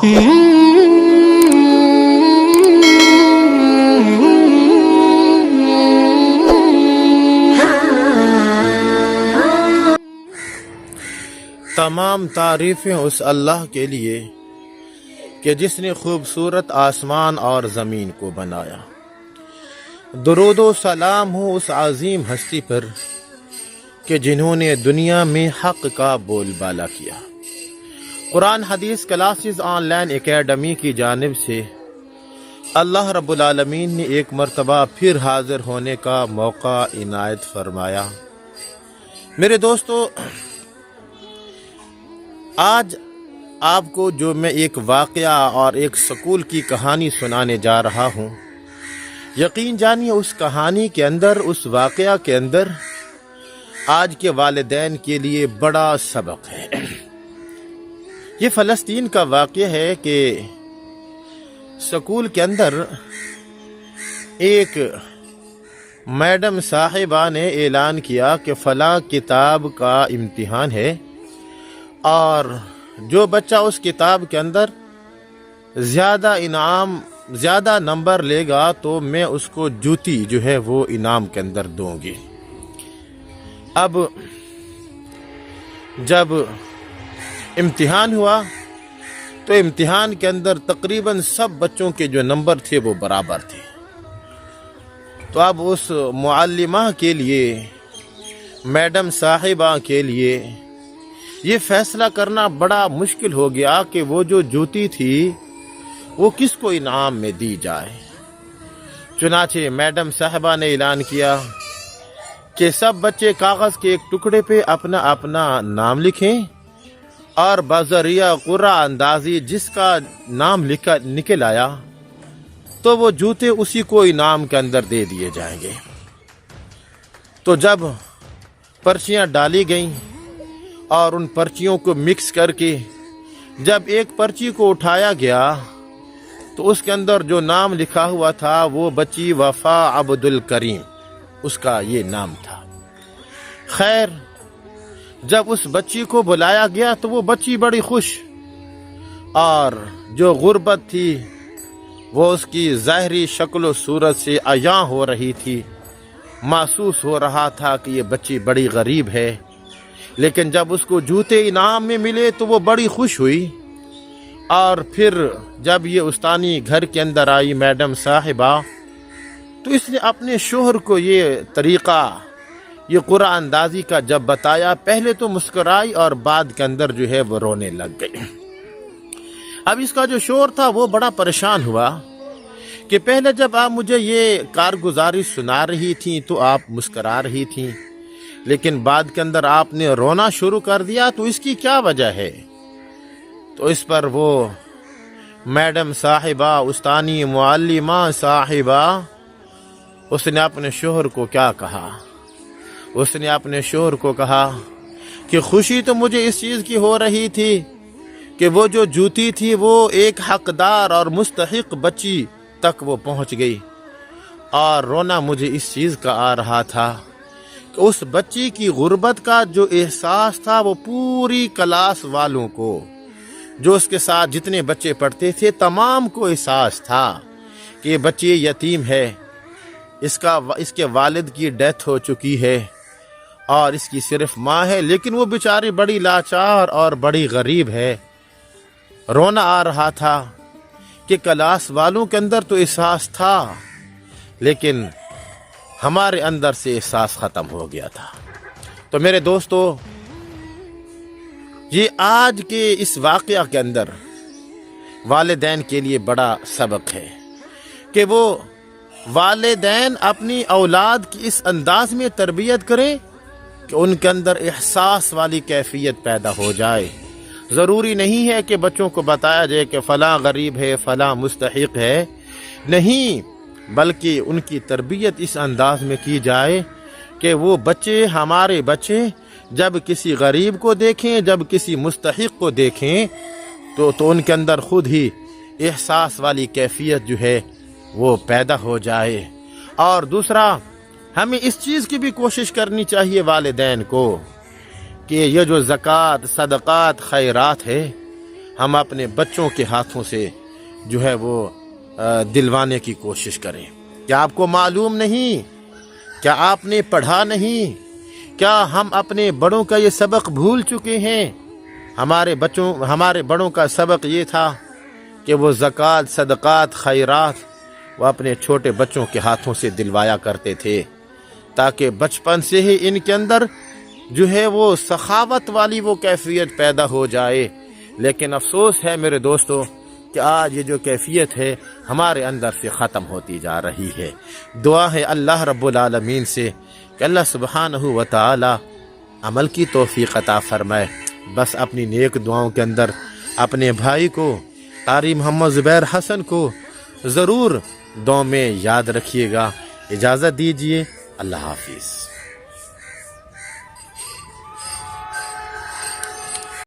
تمام تعریفیں اس اللہ کے لیے کہ جس نے خوبصورت آسمان اور زمین کو بنایا۔ درود و سلام ہو اس عظیم ہستی پر کہ جنہوں نے دنیا میں حق کا بول بالا کیا۔ قرآن حدیث کلاسز آن لائن اکیڈمی کی جانب سے اللہ رب العالمین نے ایک مرتبہ پھر حاضر ہونے کا موقع عنایت فرمایا۔ میرے دوستو، آج آپ کو جو میں ایک واقعہ اور ایک سکول کی کہانی سنانے جا رہا ہوں، یقین جانیے اس کہانی کے اندر، اس واقعہ کے اندر آج کے والدین کے لیے بڑا سبق ہے۔ یہ فلسطین کا واقعہ ہے کہ سکول کے اندر ایک میڈم صاحبہ نے اعلان کیا کہ فلاں کتاب کا امتحان ہے اور جو بچہ اس کتاب کے اندر زیادہ نمبر لے گا تو میں اس کو جوتی جو ہے وہ انعام کے اندر دوں گی۔ اب جب امتحان ہوا تو امتحان کے اندر تقریباً سب بچوں کے جو نمبر تھے وہ برابر تھے۔ تو اب اس معلمہ کے لیے، میڈم صاحبہ کے لیے یہ فیصلہ کرنا بڑا مشکل ہو گیا کہ وہ جو جوتی تھی وہ کس کو انعام میں دی جائے۔ چنانچہ میڈم صاحبہ نے اعلان کیا کہ سب بچے کاغذ کے ایک ٹکڑے پہ اپنا اپنا نام لکھیں اور بذریعہ قرعہ اندازی جس کا نام نکل آیا تو وہ جوتے اسی کو انعام کے اندر دے دیے جائیں گے۔ تو جب پرچیاں ڈالی گئیں اور ان پرچیوں کو مکس کر کے جب ایک پرچی کو اٹھایا گیا تو اس کے اندر جو نام لکھا ہوا تھا وہ بچی وفا عبد الکریم، اس کا یہ نام تھا۔ خیر، جب اس بچی کو بلایا گیا تو وہ بچی بڑی خوش، اور جو غربت تھی وہ اس کی ظاہری شکل و صورت سے عیاں ہو رہی تھی۔ محسوس ہو رہا تھا کہ یہ بچی بڑی غریب ہے، لیکن جب اس کو جوتے انعام میں ملے تو وہ بڑی خوش ہوئی۔ اور پھر جب یہ استانی گھر کے اندر آئی میڈم صاحبہ، تو اس نے اپنے شوہر کو یہ طریقہ، یہ قرعہ اندازی کا جب بتایا، پہلے تو مسکرائی اور بعد کے اندر جو ہے وہ رونے لگ گئی۔ اب اس کا جو شوہر تھا وہ بڑا پریشان ہوا کہ پہلے جب آپ مجھے یہ کارگزاری سنا رہی تھیں تو آپ مسکرا رہی تھیں، لیکن بعد کے اندر آپ نے رونا شروع کر دیا، تو اس کی کیا وجہ ہے؟ تو اس پر وہ میڈم صاحبہ، استانی معلمہ صاحبہ، اس نے اپنے شوہر کو کیا کہا؟ اس نے اپنے شوہر کو کہا کہ خوشی تو مجھے اس چیز کی ہو رہی تھی کہ وہ جو جوتی تھی وہ ایک حقدار اور مستحق بچی تک وہ پہنچ گئی، اور رونا مجھے اس چیز کا آ رہا تھا کہ اس بچی کی غربت کا جو احساس تھا وہ پوری کلاس والوں کو، جو اس کے ساتھ جتنے بچے پڑھتے تھے، تمام کو احساس تھا کہ یہ بچی یتیم ہے، اس کے والد کی ڈیتھ ہو چکی ہے اور اس کی صرف ماں ہے، لیکن وہ بیچاری بڑی لاچار اور بڑی غریب ہے۔ رونا آ رہا تھا کہ کلاس والوں کے اندر تو احساس تھا، لیکن ہمارے اندر سے احساس ختم ہو گیا تھا۔ تو میرے دوستو، یہ آج کے اس واقعہ کے اندر والدین کے لیے بڑا سبق ہے کہ وہ والدین اپنی اولاد کی اس انداز میں تربیت کریں کہ ان کے اندر احساس والی کیفیت پیدا ہو جائے۔ ضروری نہیں ہے کہ بچوں کو بتایا جائے کہ فلاں غریب ہے، فلاں مستحق ہے، نہیں، بلکہ ان کی تربیت اس انداز میں کی جائے کہ وہ بچے، ہمارے بچے، جب کسی غریب کو دیکھیں، جب کسی مستحق کو دیکھیں تو ان کے اندر خود ہی احساس والی کیفیت جو ہے وہ پیدا ہو جائے۔ اور دوسرا، ہمیں اس چیز کی بھی کوشش کرنی چاہیے والدین کو کہ یہ جو زکوٰۃ، صدقات، خیرات ہے، ہم اپنے بچوں کے ہاتھوں سے جو ہے وہ دلوانے کی کوشش کریں۔ کیا آپ کو معلوم نہیں؟ کیا آپ نے پڑھا نہیں؟ کیا ہم اپنے بڑوں کا یہ سبق بھول چکے ہیں؟ ہمارے بڑوں کا سبق یہ تھا کہ وہ زکوٰۃ، صدقات، خیرات وہ اپنے چھوٹے بچوں کے ہاتھوں سے دلوایا کرتے تھے، تاکہ بچپن سے ہی ان کے اندر جو ہے وہ سخاوت والی وہ کیفیت پیدا ہو جائے۔ لیکن افسوس ہے میرے دوستو کہ آج یہ جو کیفیت ہے ہمارے اندر سے ختم ہوتی جا رہی ہے۔ دعا ہے اللہ رب العالمین سے کہ اللہ سبحانہ و تعالی عمل کی توفیق عطا فرمائے۔ بس اپنی نیک دعاؤں کے اندر اپنے بھائی کو قاری محمد زبیر حسن کو ضرور دعا میں یاد رکھیے گا۔ اجازت دیجیے، اللہ حافظ۔